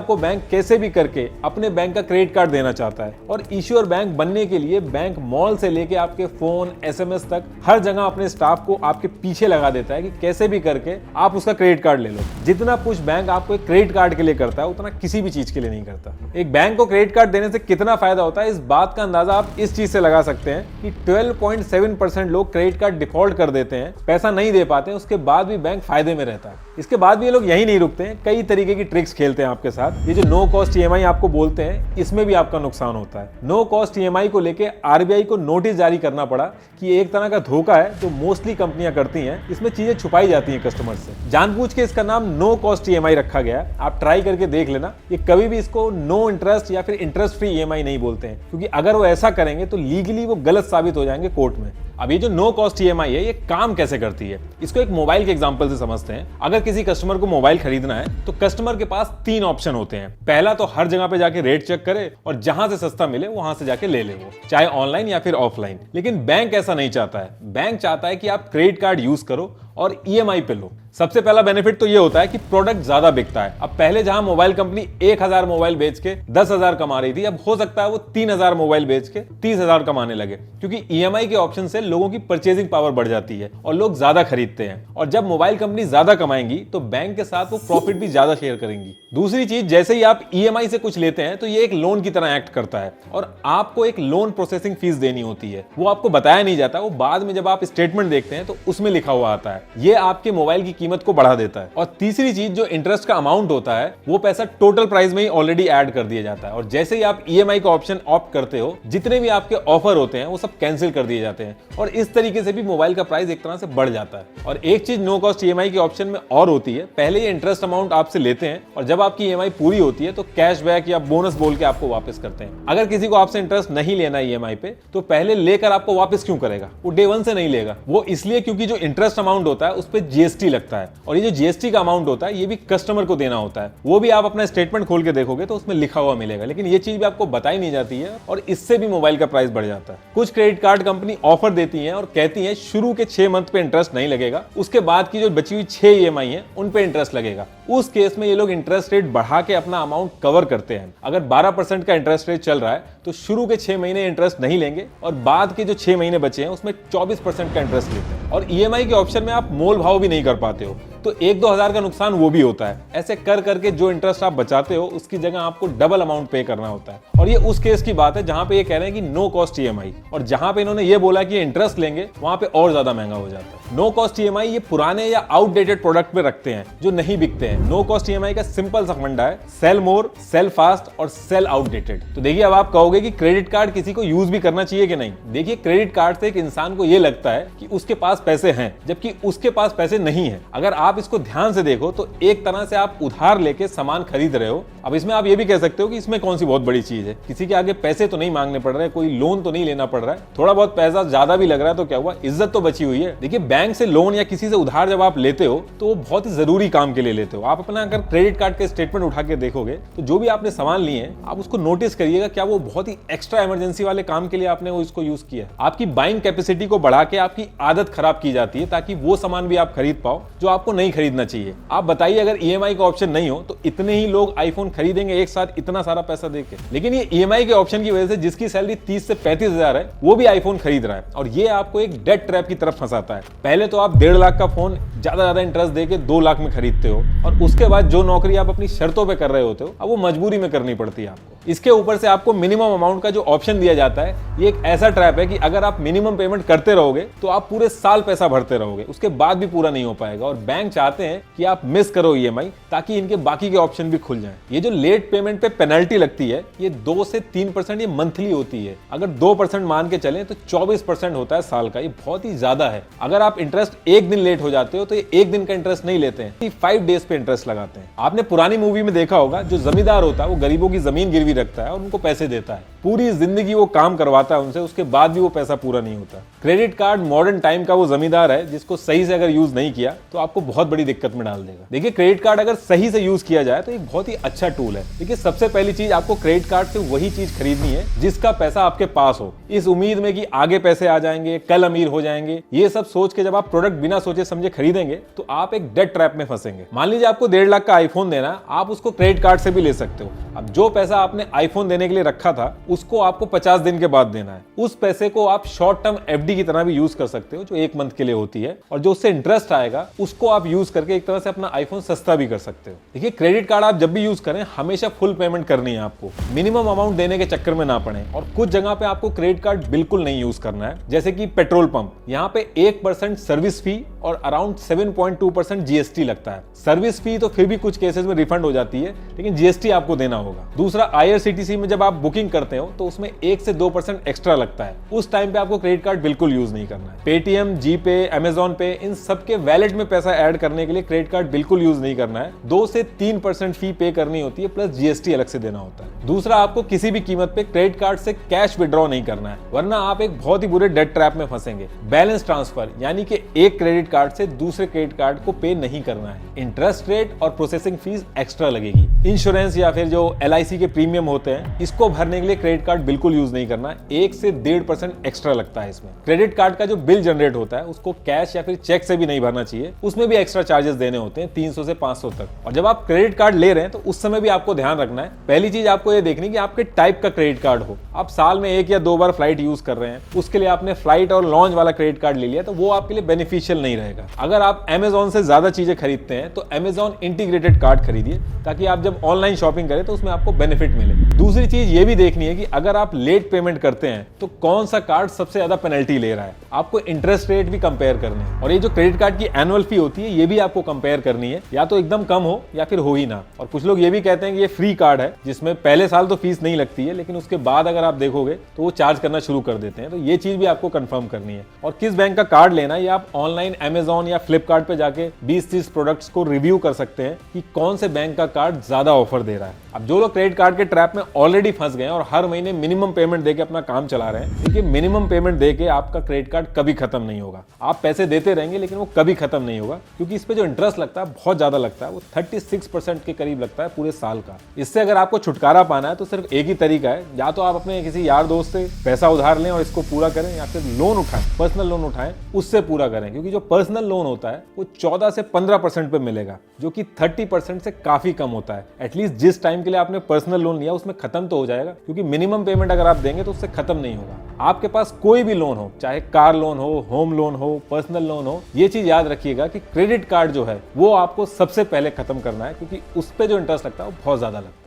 आपको बैंक कैसे भी करके अपने बैंक का क्रेडिट कार्ड देना चाहता है और इश्यूअर बैंक बनने के लिए बैंक मॉल से लेके आपके फोन SMS तक हर जगह अपने स्टाफ को आपके पीछे लगा देता है कि कैसे भी करके आप उसका क्रेडिट कार्ड ले लो। जितना पुश बैंक आपको एक क्रेडिट कार्ड के लिए करता है उतना किसी भी चीज के लिए नहीं करता। एक बैंक को क्रेडिट कार्ड देने से कितना फायदा होता है इस बात का अंदाजा आप इस चीज से लगा सकते हैं कि 12.7% लोग क्रेडिट कार्ड डिफॉल्ट कर देते हैं, पैसा नहीं दे पाते हैं, उसके बाद भी बैंक फायदे में रहता है। इसके बाद भी ये लोग यही नहीं रुकते हैं, कई तरीके की ट्रिक्स खेलते हैं आपके साथ। ये जो नो कॉस्ट EMI आपको बोलते हैं इसमें भी आपका नुकसान होता है। नो कॉस्ट EMI को लेके RBI को नोटिस जारी करना पड़ा कि ये एक तरह का धोखा है जो मोस्टली कंपनियां करती हैं। इसमें चीजें छुपाई जाती हैं कस्टमर से, जानबूझ के इसका नाम नो कॉस्ट EMI रखा गया है। आप ट्राई करके देख लेना, ये कभी भी इसको नो इंटरेस्ट या फिर इंटरेस्ट फ्री EMI नहीं बोलते हैं, क्योंकि अगर वो ऐसा करेंगे तो लीगली वो गलत साबित हो जाएंगे कोर्ट में। अब ये जो नो कॉस्ट EMI है ये काम कैसे करती है, इसको एक मोबाइल के एग्जांपल से समझते हैं। अगर किसी कस्टमर को मोबाइल खरीदना है तो कस्टमर के पास 3 ऑप्शन होते हैं। पहला तो हर जगह पे जाके रेट चेक करे और जहां से सस्ता मिले वहां से जाके ले ले, वो चाहे ऑनलाइन या फिर ऑफलाइन। लेकिन बैंक ऐसा नहीं चाहता है। बैंक चाहता है कि आप क्रेडिट कार्ड यूज करो और EMI पे लो। सबसे पहला बेनिफिट तो ये होता है कि प्रोडक्ट ज्यादा बिकता है। अब पहले जहां मोबाइल कंपनी 1000 मोबाइल बेच के 10,000 कमा रही थी, अब हो सकता है वो 3000 मोबाइल बेच के 30,000 कमाने लगे, क्योंकि EMI के ऑप्शन से लोगों की परचेजिंग पावर बढ़ जाती है और लोग ज्यादा खरीदते हैं। और जब मोबाइल कंपनी ज्यादा कमाएंगी तो बैंक के साथ वो प्रॉफिट भी ज्यादा शेयर करेंगी। दूसरी चीज, जैसे ही आप EMI से कुछ लेते हैं तो ये एक लोन की तरह एक्ट करता है और आपको एक लोन प्रोसेसिंग फीस देनी होती है। वो आपको बताया नहीं जाता, वो बाद में जब आप स्टेटमेंट देखते हैं तो उसमें लिखा हुआ आता है। ये आपके मोबाइल की कीमत को बढ़ा देता है। और तीसरी चीज, जो इंटरेस्ट का अमाउंट होता है वो पैसा टोटल प्राइस में ही ऑलरेडी ऐड कर दिया जाता है और जैसे ही आप EMI का ऑप्शन ऑप्ट करते हो, जितने भी आपके ऑफर होते हैं वो सब कैंसिल कर दिए जाते हैं और इस तरीके से भी मोबाइल का प्राइस एक तरह से बढ़ जाता है। और एक चीज नो कॉस्ट EMI के ऑप्शन में और होती है, पहले ये इंटरेस्ट अमाउंट आपसे लेते हैं और जब आपकी EMI पूरी होती है तो कैशबैक या बोनस बोल के आपको वापस करते हैं। अगर किसी को आपसे इंटरेस्ट नहीं लेना EMI पे तो पहले लेकर आपको वापस क्यों करेगा? वो डे 1 से नहीं लेगा। वो इसलिए क्योंकि जो इंटरेस्ट अमाउंट होता है उस पर GST लगता है और ये जो GST का अमाउंट होता है ये भी कस्टमर को देना होता है। वो भी आप अपना स्टेटमेंट खोल के देखोगे तो उसमें लिखा हुआ मिलेगा, लेकिन ये चीज भी आपको बताई नहीं जाती है और इससे भी मोबाइल का प्राइस बढ़ जाता है। कुछ क्रेडिट कार्ड कंपनी ऑफर देती हैं और कहती हैं शुरू के 6 मंथ पे इंटरेस्ट नहीं लगेगा, उसके बाद की जो बची हुई 6 EMI है उन पे इंटरेस्ट लगेगा। उस केस में ये लोग इंटरेस्ट रेट बढ़ा के अपना अमाउंट कवर करते हैं। अगर 12% का इंटरेस्ट रेट चल रहा है तो शुरू के 6 महीने इंटरेस्ट नहीं लेंगे और बाद के जो 6 महीने बचे हैं उसमें 24% का इंटरेस्ट लेते हैं। और EMI के ऑप्शन में आप मोल भाव भी नहीं कर पाते हो तो 1-2 हजार का नुकसान वो भी होता है। ऐसे कर करके जो इंटरेस्ट आप बचाते हो उसकी जगह आपको डबल अमाउंट पे करना होता है। और ये उस केस की बात है जहां पे ये कह रहे हैं कि नो कॉस्ट EMI, और जहां पे इन्होंने ये बोला कि इंटरेस्ट लेंगे वहां पे और ज्यादा महंगा हो जाता है। नो कॉस्ट EMI ये पुराने या आउटडेटेड प्रोडक्ट पे रखते हैं जो नहीं बिकते हैं। नो कॉस्ट EMI का सिंपल सा फंडा है, सेल मोर, सेल फास्ट और सेल आउटडेटेड। तो देखिए, अब आप कहोगे कि क्रेडिट कार्ड किसी को यूज भी करना चाहिए कि नहीं। देखिए, क्रेडिट कार्ड से एक इंसान को ये लगता है कि उसके पास पैसे हैं, जबकि उसके पास पैसे नहीं है। अगर आप इसको ध्यान से देखो तो एक तरह से आप उधार लेके सामान खरीद रहे हो। अब इसमें आप ये भी कह सकते हो कि इसमें कौन सी बहुत बड़ी चीज है, किसी के आगे पैसे तो नहीं मांगने पड़ रहे, कोई लोन तो नहीं लेना पड़ रहा है, थोड़ा बहुत पैसा ज्यादा भी लग रहा है तो क्या हुआ, इज्जत तो बची हुई है। देखिए, बैंक से लोन या किसी से उधार जब आप लेते हो तो वो बहुत ही जरूरी काम के लिए लेते हो। आप अपना अगर क्रेडिट कार्ड के स्टेटमेंट उठा के देखोगे तो जो भी आपने सामान लिए हैं आप उसको नोटिस करिएगा, क्या वो बहुत ही एक्स्ट्रा इमरजेंसी वाले काम के लिए आपने वो इसको यूज किया। आपकी बाइंग कैपेसिटी को बढ़ा के आपकी आदत खराब की जाती है ताकि वो सामान भी आप खरीद पाओ जो आपको नहीं खरीदना चाहिए। आप बताइए, अगर EMI का ऑप्शन नहीं हो तो इतने ही लोग आईफोन खरीदेंगे एक साथ इतना सारा पैसा देके। लेकिन ये EMI के ऑप्शन की वजह से जिसकी सैलरी 30 से 35 हजार है वो भी आईफोन खरीद रहा है और ये आपको एक डेट ट्रैप की तरफ फंसाता है। पहले तो आप 1.5 लाख का फोन ज्यादा इंटरेस्ट देके 2 लाख में खरीदते हो और उसके बाद जो नौकरी आप अपनी शर्तों पे कर रहे होते हो अब वो मजबूरी में करनी पड़ती है आपको। इसके ऊपर से आपको मिनिमम अमाउंट का जो ऑप्शन दिया जाता है ये एक ऐसा ट्रैप है कि अगर आप मिनिमम पेमेंट करते रहोगे तो आप पूरे साल पैसा भरते रहोगे, उसके बाद भी पूरा नहीं हो पाएगा। और बैंक चाहते हैं कि आप मिस करो EMI ताकि इनके बाकी के ऑप्शन भी खुल जाएं। ये जो लेट पेमेंट पे पेनल्टी लगती है ये 2 से 3% ये मंथली होती है। अगर 2% मान के चलें तो 24% होता है साल का, ये बहुत ही ज्यादा है। अगर आप इंटरेस्ट एक दिन लेट हो जाते हो तो ये एक दिन का इंटरेस्ट नहीं लेते हैं, 5 डेज पे इंटरेस्ट लगाते हैं। आपने पुरानी मूवी में देखा होगा, जो जमींदार होता है वो गरीबों की जमीन गिरवी रखता है और उनको पैसे देता है। पूरी जिंदगी वो काम करवाता है उनसे, उसके बाद भी वो पैसा पूरा नहीं होता। क्रेडिट कार्ड मॉडर्न टाइम का वो जमींदार है जिसको सही से अगर यूज नहीं किया तो आपको बहुत बड़ी दिक्कत में डाल देगा। देखिए, क्रेडिट कार्ड अगर सही से यूज किया जाए तो एक बहुत ही अच्छा टूल है। देखिए, सबसे पहली चीज, आपको क्रेडिट कार्ड से वही चीज खरीदनी है जिसका पैसा आपके पास हो, इस उम्मीद में कि आगे पैसे आ जाएंगे, कल अमीर हो जाएंगे। ये सब सोच के जब आप प्रोडक्ट बिना सोचे समझे खरीदेंगे तो आप एक डेट ट्रैप में फंसेंगे। मान लीजिए आपको 1.5 लाख का आईफोन देना है, आप उसको क्रेडिट कार्ड से भी ले सकते हो। अब जो पैसा आपने आईफोन देने के लिए रखा था उसको आपको 50 दिन के बाद देना है। उस पैसे को आप शॉर्ट टर्म एफडी की तरह भी यूज कर सकते हो जो 1 मंथ के लिए होती है, और जो उससे इंटरेस्ट आएगा उसको आप यूज करके एक तरह से अपना आईफोन सस्ता भी कर सकते हो। देखिए, क्रेडिट कार्ड आप जब भी यूज करें हमेशा फुल पेमेंट करनी है आपको, मिनिमम अमाउंट देने के चक्कर में ना पड़े। और कुछ जगह पे आपको क्रेडिट कार्ड बिल्कुल नहीं यूज करना है, जैसे कि पेट्रोल पंप, यहाँ पे 1% सर्विस फी और अराउंड 7.2% जीएसटी लगता है। सर्विस फी तो फिर भी कुछ केसेस में रिफंड हो जाती है, लेकिन जीएसटी आपको देना होगा। दूसरा, आईआरसीटीसी में जब आप बुकिंग करते हो तो उसमें 1 से 2% एक्स्ट्रा लगता है। उस टाइम पे आपको क्रेडिट कार्ड बिल्कुल यूज नहीं करना है। पेटीएम, जीपे, अमेजॉन पे, इन सबके वैलेट में पैसा ऐड करने के लिए क्रेडिट कार्ड बिल्कुल यूज नहीं करना है। 2 से 3% फी पे करनी होती है, प्लस जीएसटी अलग से देना होता है। दूसरा, आपको किसी भी कीमत पे क्रेडिट कार्ड से कैश विड्रॉ नहीं करना है, वरना आप एक बहुत ही बुरे डेट ट्रैप में फंसेंगे। बैलेंस ट्रांसफर, यानी कि एक क्रेडिट कार्ड से दूसरे क्रेडिट कार्ड को पे नहीं करना है। इंटरेस्ट रेट और प्रोसेसिंग फीस एक्स्ट्रा लगेगी। इंश्योरेंस या फिर जो एलआईसी के प्रीमियम होते हैं, इसको भरने के लिए क्रेडिट कार्ड बिल्कुल यूज नहीं करना है। 1 से 1.5% एक्स्ट्रा लगता है इसमें। क्रेडिट कार्ड का जो बिल जनरेट होता है उसको कैश या फिर चेक से भी नहीं भरना चाहिए, उसमें भी एक्स्ट्रा चार्जेस देने होते हैं 300 से 500 तक। और जब आप क्रेडिट कार्ड ले रहे हैं तो उस समय भी आपको ध्यान रखना है, पहली चीज आपको ये देखनी कि आपके टाइप का क्रेडिट कार्ड हो। आप साल में 1 या 2 बार फ्लाइट यूज कर रहे हैं, उसके लिए आपने फ्लाइट और लॉन्च वाला क्रेडिट कार्ड ले लिया, तो वो आपके लिए बेनिफिशियल नहीं रहेगा। अगर आप अमेजॉन से ज्यादा चीजें खरीदते हैं तो अमेजॉन इंटीग्रेटेड कार्ड खरीदिए, ताकि आप जब ऑनलाइन शॉपिंग करें तो उसमें आपको बेनिफिट मिले। दूसरी चीज ये भी देखनी है कि अगर आप लेट पेमेंट करते हैं तो कौन सा कार्ड सबसे ज्यादा पेनल्टी ले रहा है। आपको इंटरेस्ट रेट भी कंपेयर करनी है, और ये जो क्रेडिट कार्ड की एनुअल फी होती है ये भी आपको कंपेयर करनी है, या तो एकदम कम हो या फिर हो ही ना। और कुछ लोग ये भी कहते हैं कि ये फ्री कार्ड है, जिसमें पहले साल तो फीस नहीं लगती है, लेकिन उसके बाद अगर आप देखोगे तो वो चार्ज करना शुरू कर देते हैं। तो ये चीज भी आपको कंफर्म करनी है। और किस बैंक का कार्ड लेना है, ये आप ऑनलाइन अमेजॉन या फ्लिपकार्ट पे जाके 20-30 प्रोडक्ट्स को रिव्यू कर सकते हैं कि कौन से बैंक का कार्ड ज्यादा ऑफर दे रहा है। अब जो लोग क्रेडिट कार्ड के ट्रैप में ऑलरेडी फंस गए हैं और हर महीने मिनिमम पेमेंट देके अपना काम चला रहे हैं, देखिए, मिनिमम पेमेंट देके आपका क्रेडिट कार्ड कभी खत्म नहीं होगा। आप पैसे देते रहेंगे लेकिन वो कभी खत्म नहीं होगा, क्योंकि इस पे जो इंटरेस्ट लगता है बहुत ज्यादा लगता है। वो 36% के करीब लगता है पूरे साल का। इससे अगर आपको छुटकारा पाना है तो सिर्फ एक ही तरीका है, या तो आप अपने किसी यार दोस्त से पैसा उधार लें और इसको पूरा करें, या फिर लोन उठाएं, पर्सनल लोन उठाएं, उससे पूरा करें। क्योंकि जो पर्सनल लोन होता है वो 14 से 15% पे मिलेगा, जो कि 30% से काफी कम होता है। एटलीस्ट जिस टाइम के लिए आपने पर्सनल लोन लिया उसमें खत्म तो हो जाएगा, क्योंकि मिनिमम पेमेंट अगर आप देंगे तो उससे खत्म नहीं होगा। आपके पास कोई भी लोन हो, चाहे कार लोन हो, होम लोन हो, पर्सनल लोन हो, ये चीज याद रखिएगा कि क्रेडिट कार्ड जो है वो आपको सबसे पहले खत्म करना है, क्योंकि उस पे जो इंटरेस्ट लगता है वो बहुत ज्यादा लगता है।